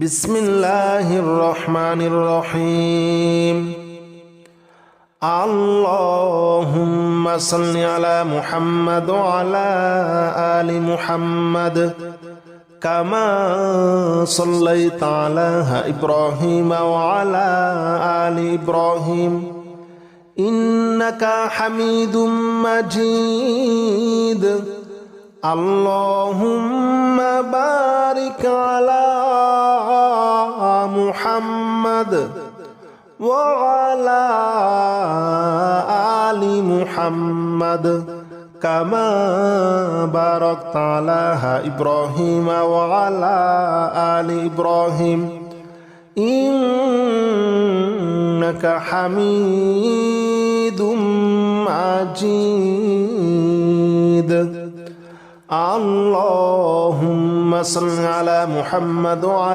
বিসমিল্লাহির রহমানির রহিম। আল্লাহুম্মা সাল্লি আলা মুহাম্মাদ ওয়া আলা আলি মুহাম্মাদ কামা সাল্লাইতা আলা ইব্রাহিম ওয়া আলা আলি ইব্রাহিম ইন্নাকা হামিদুম মাজিদ। আল্লাহুম্মা বারিক আলা মুহাম্মাদ ওয়া আলা আলি মুহাম্মাদ কামা বারাকতা আলা ইব্রাহিম ওয়া আলা আলি ইব্রাহিম ইন্নাকা হামিদুম মাজিদ। আল্লাহুম্মা সাল্লি আলা মুহাম্মাদ ওয়া